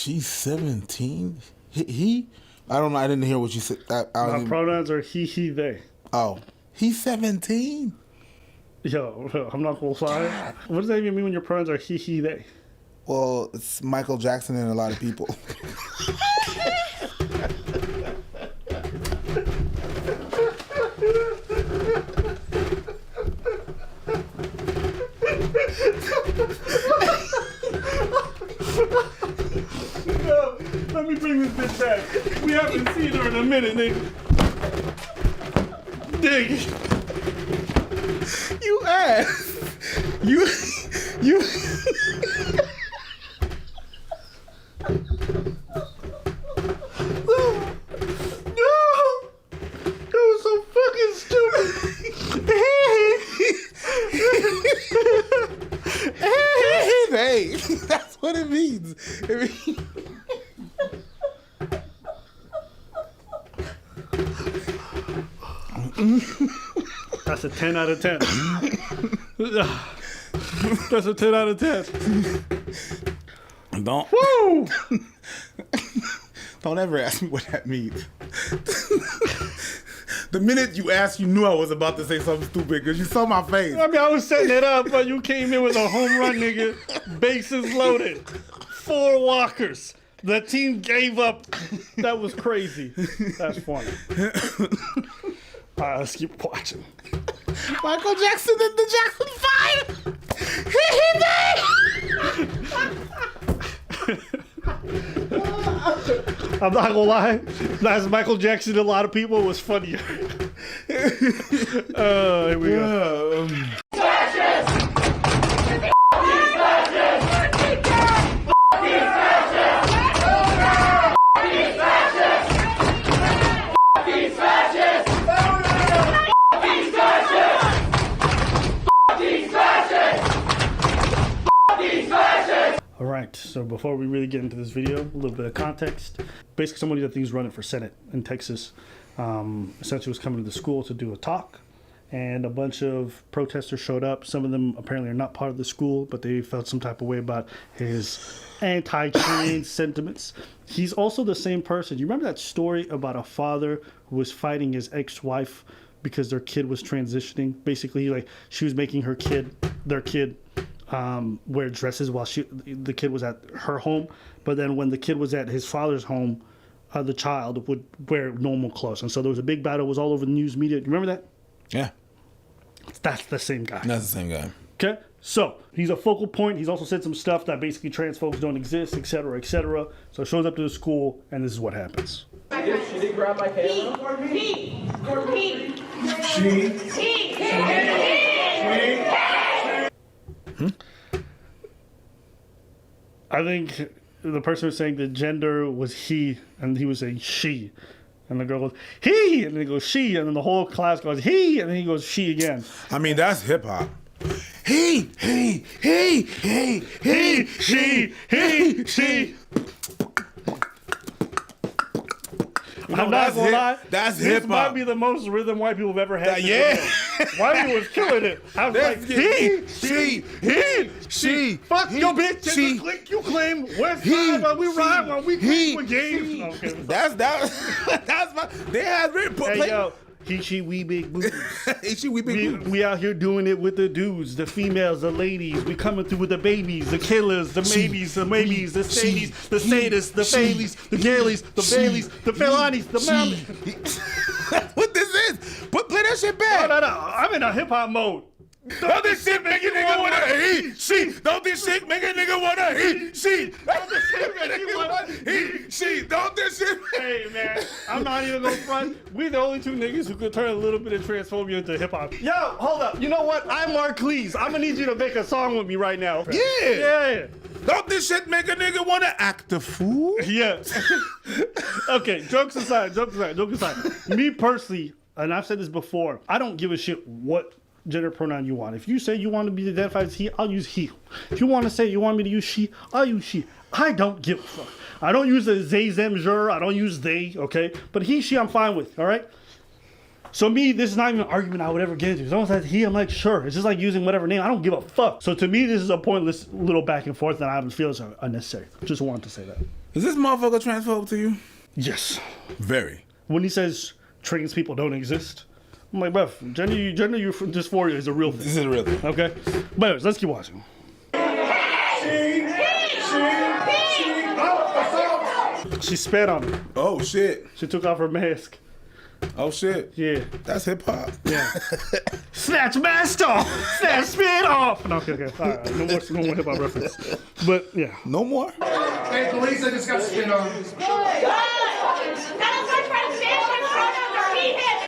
She's 17. He? I don't know. I didn't hear what you said. My pronouns are he, they. Oh, he's 17. Yo, I'm not gonna lie. What does that even mean when your pronouns are he, they? Well, it's Michael Jackson and a lot of people. Yo, let me bring this bitch back. We haven't seen her in a minute, nigga. Dig. You ass. You. Hey, that's what it means. That's a 10 out of 10. That's a 10 out of 10. Don't. Woo! Don't ever ask me what that means. The minute you asked, you knew I was about to say something stupid because you saw my face. I mean, I was setting it up, but you came in with a home run, nigga. Bases loaded. 4 walkers. The team gave up. That was crazy. That's funny. All right, let's keep watching. Michael Jackson and the Jackson 5. I'm not gonna lie. Last Michael Jackson, a lot of people was funnier. Here we go. All right, so before we really get into this video, a little bit of context. Basically, somebody that I think is running for Senate in Texas essentially was coming to the school to do a talk, and a bunch of protesters showed up. Some of them apparently are not part of the school, but they felt some type of way about his anti-trans sentiments. He's also the same person. You remember that story about a father who was fighting his ex-wife because their kid was transitioning? Basically, like, she was making their kid wear dresses while the kid was at her home, but then when the kid was at his father's home, the child would wear normal clothes, and so there was a big battle. It was all over the news media. Do you remember that? Yeah, that's the same guy. That's the same guy. Okay, so he's a focal point. He's also said some stuff that basically trans folks don't exist, etc., etc. So it shows up to the school, and this is what happens. She did grab my camera. I think the person was saying the gender was he, and he was saying she. And the girl goes, he! And then he goes, she. And then the whole class goes, he! And then he goes, she again. I mean, that's hip-hop. He, she. I'm not gonna lie. That's this hip hop. Might be the most rhythm white people have ever had. Yeah. White people was killing it. I was like, he, she. Fuck your bitch. She. You claim West Side while we ride while we play with games. Okay, that's my. They had written. Hey yo. He, she, we big boobs. He, she, we big boobs. We out here doing it with the dudes, the females, the ladies. We coming through with the babies, the killers, the maybes, the maybes, the sadies, the sadists, the Baileys, the Galeys, the Baileys, the Felanis, the Mammies. That's what this is. Play that shit back. No. I'm in a hip hop mode. Don't this shit make a nigga wanna he, she. Don't this shit make a nigga wanna he, she. Don't this shit make a nigga wanna he, she. Don't this shit. Hey man, I'm not even gonna front. We the only 2 niggas who could turn a little bit of transphobia into hip hop. Yo, hold up. You know what? I'm Mark Cleese. I'm gonna need you to make a song with me right now. Yeah. Don't this shit make a nigga wanna act a fool? Yeah. Okay, jokes aside. Me personally, and I've said this before, I don't give a shit what gender pronoun you want. If you say you want to be identified as he, I'll use he. If you want to say you want me to use she, I'll use she. I don't give a fuck. I don't use the they, them, jur. I don't use they, okay? But he, she, I'm fine with, all right? So me, this is not even an argument I would ever get into. If someone says he, I'm like, sure. It's just like using whatever name. I don't give a fuck. So to me, this is a pointless little back and forth that I feel is unnecessary. Just wanted to say that. Is this motherfucker transphobic to you? Yes. Very. When he says trans people don't exist, I'm like, bruv, gender dysphoria is a real thing. This is real. Okay? But anyways, let's keep watching. She spat on him. Oh shit. She took off her mask. Oh shit. Yeah. That's hip hop. Yeah. Snatch mask off! Snatch spit off! No, okay. All right. No more hip hop reference. But, yeah. No more. Hey, police, I just got spit on.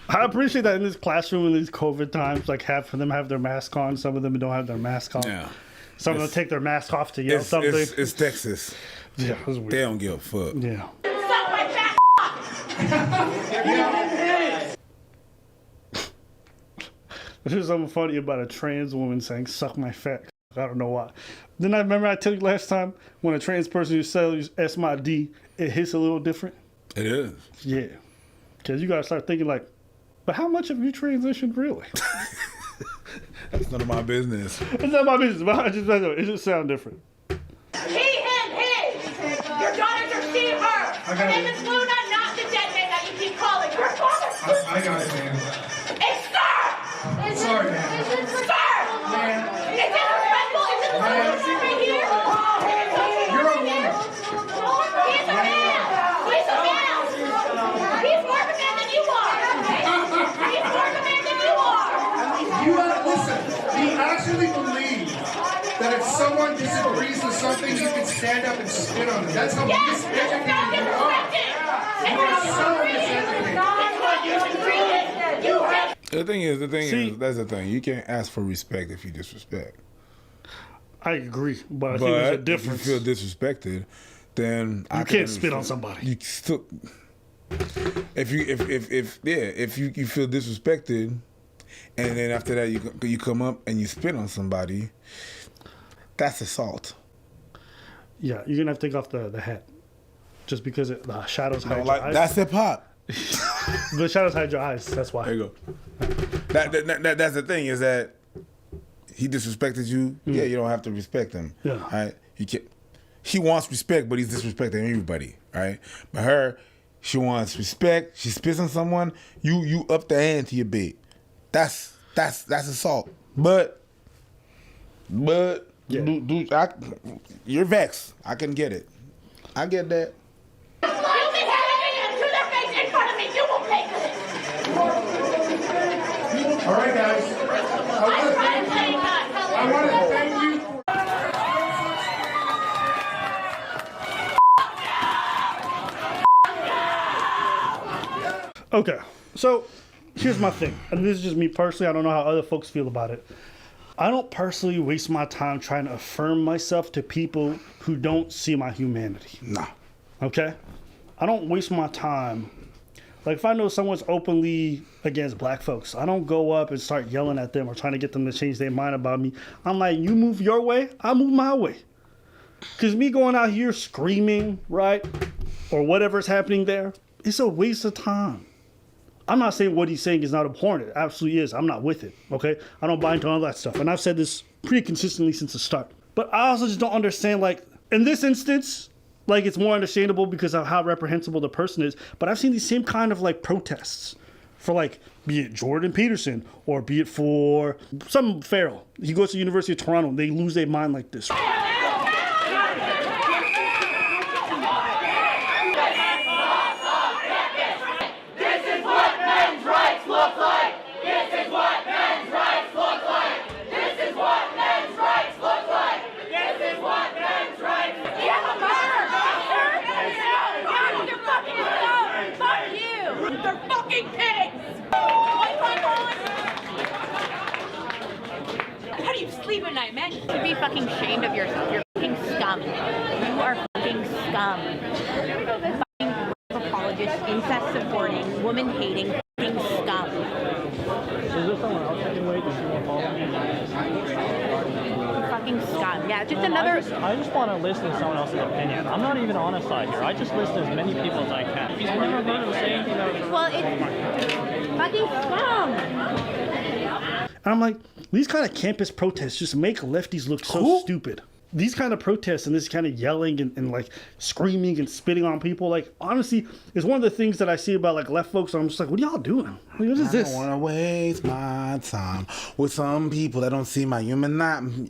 I appreciate that in this classroom in these COVID times, like half of them have their mask on, some of them don't have their mask on. Yeah. Some of them take their mask off to yell It's, something. it's Texas. Yeah, it was weird. They don't give a fuck. Yeah. There's something funny about a trans woman saying "suck my fat." I don't know why. Then I remember I told you last time when a trans person who says "S my D," it hits a little different. It is. Yeah, because you gotta start thinking like, but how much have you transitioned really? That's none of my business. It's not my business, but it just sounds different. He, him, his. Your daughters are she, her. Her name is Luna, not the dead name that you keep calling her. I got it, man. It's Sir! Sorry, man. Sir! Is it respectful? Is it right here? You're a woman. He's a man! He's a man! He's more of a man than you are! He's more of a man than you are! Listen, he actually believes that if someone disagrees with something, you can stand up and spit on them. That's how Yes! This is not disrespected! And You are you so agree. miseducated. That's what you agree with. You have The thing is, See- that's the thing. You can't ask for respect if you disrespect. I agree, but I think there's a But difference. if you feel disrespected, then You can't spit on somebody. You still, if you feel disrespected, and then after that you come up and you spit on somebody, that's assault. Yeah, you're gonna have to take off the hat, just because the shadows hide your Like eyes. that's hip hop. The shadows hide your eyes. That's why. There you go. That's the thing is that he disrespected you. Yeah, you don't have to respect him. Yeah. Right. He wants respect, but he's disrespecting everybody. Right. But her, she wants respect. She spits on someone. You up the ante a bit. That's assault. But Yeah. you're vexed. I can get it. I get that. You mishandle me to their face in front of me. You will pay for this. All right, guys. I'm trying to say that. I want to thank you. Okay, so here's my thing, and this is just me personally. I don't know how other folks feel about it. I don't personally waste my time trying to affirm myself to people who don't see my humanity. Nah. Okay? I don't waste my time. Like, if I know someone's openly against black folks, I don't go up and start yelling at them or trying to get them to change their mind about me. I'm like, you move your way, I move my way. Because me going out here screaming, right, or whatever's happening there, it's a waste of time. I'm not saying what he's saying is not abhorrent. It absolutely is. I'm not with it, okay? I don't buy into all that stuff. And I've said this pretty consistently since the start. But I also just don't understand, like, in this instance, like, it's more understandable because of how reprehensible the person is. But I've seen these same kind of, like, protests for, like, be it Jordan Peterson or be it for some Farrell. He goes to the University of Toronto and they lose their mind like this. They're fucking pigs! How do you sleep at night, man? You should be fucking ashamed of yourself. You're fucking scum. You are fucking scum. Fucking apologist, incest supporting, woman hating, fucking scum. Is there someone else I can wait? Does she want to follow me? Fucking scum. Yeah, just another. I just want to listen to someone else's opinion. I'm not even on a side here. I just listen to as many people as I can. If he's never going to say anything that was Well, it's fucking scum. And I'm like, these kind of campus protests just make lefties look so stupid. these kind of protests and this kind of yelling and like screaming and spitting on people, like honestly, is one of the things that I see about like left folks. I'm just like, what are y'all doing? Like, what is I this? don't want to waste my time with some people that don't see my humanity.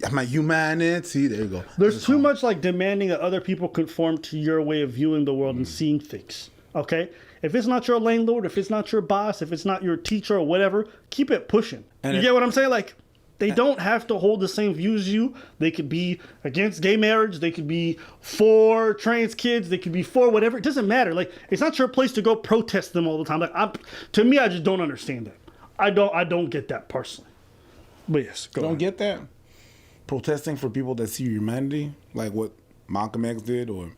There you go. There's too much like demanding that other people conform to your way of viewing the world and seeing things. Okay? If it's not your landlord, if it's not your boss, if it's not your teacher or whatever, keep it pushing. And you get what I'm saying? Like, they don't have to hold the same views as you. They could be against gay marriage. They could be for trans kids. They could be for whatever. It doesn't matter. Like, it's not your place to go protest them all the time. Like, to me, I just don't understand that. I don't get that personally. But yes, go Don't on. get that? Protesting for people that see humanity, like what Malcolm X did or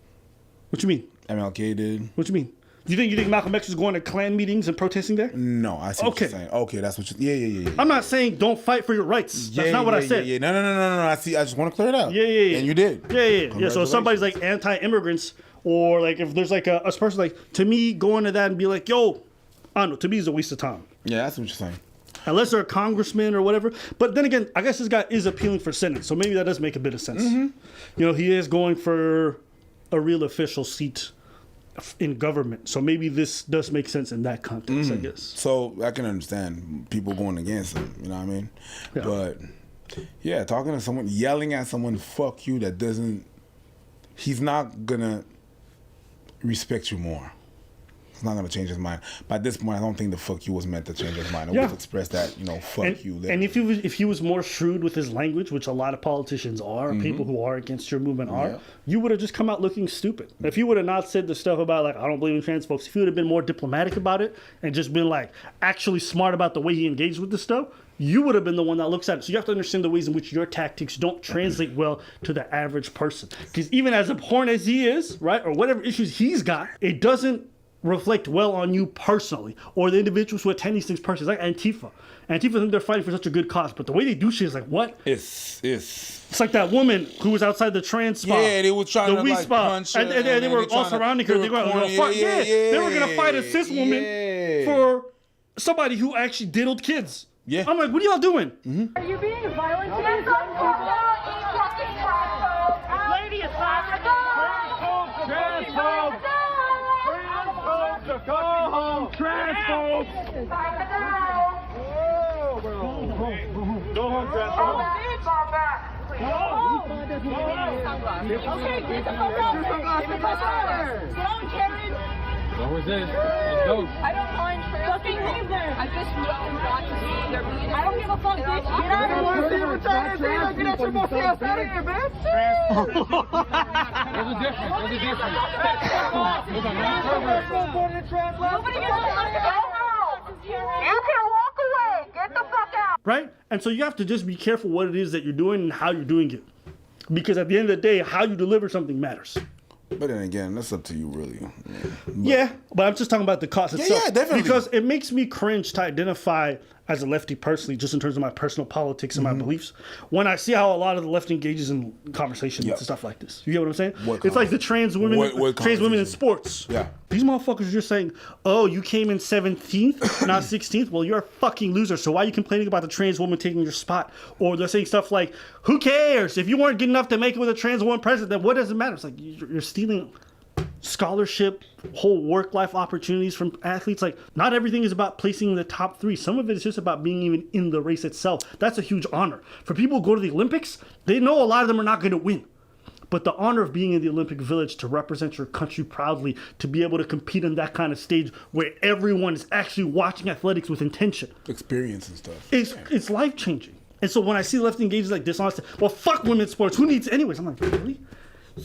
What you mean? MLK did. What you mean? You think Malcolm X is going to Klan meetings and protesting there? No, I see what you're saying. Okay, that's what you. Yeah. I'm not saying don't fight for your rights. That's not what I said. Yeah. No. I see. I just want to clear it up. Yeah. And you did. Yeah. So if somebody's like anti-immigrants, or like if there's like a person like, to me, going to that and be like, yo, I don't know, to me is a waste of time. Yeah, that's what you're saying. Unless they're a congressman or whatever. But then again, I guess this guy is appealing for Senate, so maybe that does make a bit of sense. You know, he is going for a real official seat in government, so maybe this does make sense in that context, I guess. So I can understand people going against him. You know what I mean? Yeah. But yeah, talking to someone, yelling at someone, "Fuck you," that doesn't. He's not gonna respect you more. It's not gonna change his mind. But at this point, I don't think the "fuck you" was meant to change his mind. It was express that, fuck you. And if he was more shrewd with his language, which a lot of politicians are, people who are against your movement are, you would have just come out looking stupid. If he would have not said the stuff about like, I don't believe in trans folks, if he would have been more diplomatic about it and just been like actually smart about the way he engaged with this stuff, you would have been the one that looks at it. So you have to understand the ways in which your tactics don't translate well to the average person. Because even as abhorrent as he is, right, or whatever issues he's got, it doesn't reflect well on you personally, or the individuals who attend these things personally. Like Antifa think they're fighting for such a good cause, but the way they do shit is like, what? It's like that woman who was outside the trans spa. Yeah, they were trying the to weed like spa. punch her, and they were all surrounding her. They were going, they were gonna fight a cis woman for somebody who actually diddled kids. Yeah. I'm like, what are y'all doing? Are you being violent today? Lady is Go home, transphobe! Go home, transphobe! Okay, get the fuck out. Get the fuck out. Get on, Karen. What was this? Let's go. I don't mind fucking leave there. I just don't want to be there. I don't give a fuck, bitch. Get out of here. Get your monkey ass out of here, bitch. There's a difference. Nobody gives a fuck. You can walk away. Get the fuck out. Right? And so you have to just be careful what it is that you're doing and how you're doing it. Because at the end of the day, how you deliver something matters. But then again, that's up to you, really. Yeah, but I'm just talking about the cost itself. Yeah, definitely. Because it makes me cringe to identify as a lefty personally, just in terms of my personal politics and my beliefs, when I see how a lot of the left engages in conversations and stuff like this. You get what I'm saying? It's like the trans women, trans women in sports. Yeah. These motherfuckers are just saying, oh, you came in 17th, not 16th. Well, you're a fucking loser. So why are you complaining about the trans woman taking your spot? Or they're saying stuff like, who cares? If you weren't good enough to make it with a trans woman president, then what does it matter? It's like, you're stealing scholarship, whole work-life opportunities from athletes. Like, not everything is about placing in the top 3. Some of it is just about being even in the race itself. That's a huge honor. For people who go to the Olympics, they know a lot of them are not going to win. But the honor of being in the Olympic Village, to represent your country proudly, to be able to compete on that kind of stage where everyone is actually watching athletics with intention. Experience and stuff. It's life-changing. And so when I see left engaged like this, well, fuck women's sports. Who needs anyways? I'm like, really?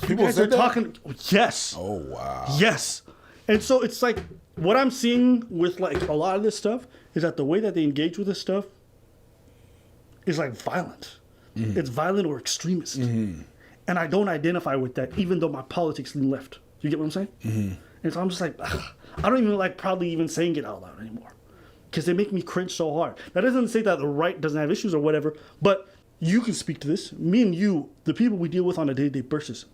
People guys said are that? talking. Yes. Oh, wow. Yes. And so it's like, what I'm seeing with like a lot of this stuff is that the way that they engage with this stuff is like violent. It's violent or extremist. And I don't identify with that, even though my politics lean left. You get what I'm saying? And so I'm just like, ugh, I don't even like probably even saying it out loud anymore, because they make me cringe so hard. That doesn't say that the right doesn't have issues or whatever, but you can speak to this. Me and you, the people we deal with on a day-to-day basis,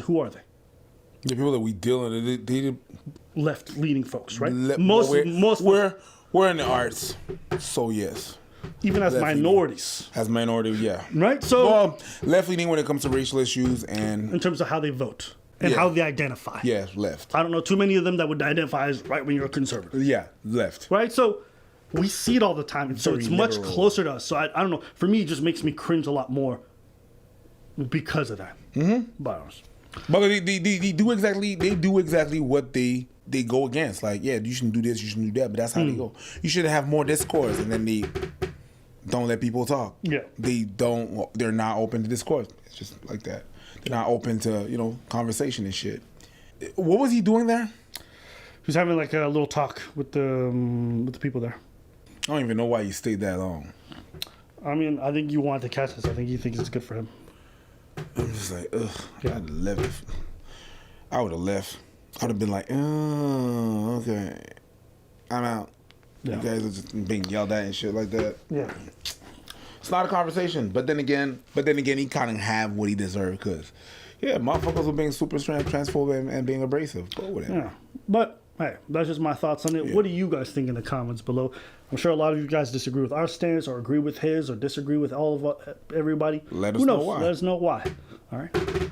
who are they? The people that we deal with, they Left-leaning folks, right? we're in the arts, so yes. even as Left-leaning. minorities, As minority, yeah. right? So, Well, left leaning when it comes to racial issues and in terms of how they vote and Yeah. how they identify. yeah, left. I don't know too many of them that would identify as right wing or conservative, Yeah, left. right? So we see it all the time, and so Very it's much liberal. closer to us. So I don't know. For me, it just makes me cringe a lot more because of that. Mm-hmm. But But they do exactly what they go against. Like, yeah, you shouldn't do this, you shouldn't do that, but that's how they go. You should have more discourse, and then they don't let people talk. Yeah. They're not open to discourse. It's just like that. They're not open to, conversation and shit. What was he doing there? he was having like a little talk with the people there. I don't even know why he stayed that long. I mean, I think you wanted to catch this. I think you think it's good for him. I'm just like, ugh. Yeah. I'd have left. I would have left. I'd have been like, oh, okay. I'm out. Yeah. You guys are just being yelled at and shit like that. Yeah. It's not a conversation. But then again, he kind of have what he deserved because, yeah, motherfuckers were being super transphobic and being abrasive. But whatever. Yeah. But hey, that's just my thoughts on it. What do you guys think in the comments below? I'm sure a lot of you guys disagree with our stance or agree with his or disagree with all of everybody. Let us Who know knows? why. Let us know why. All right.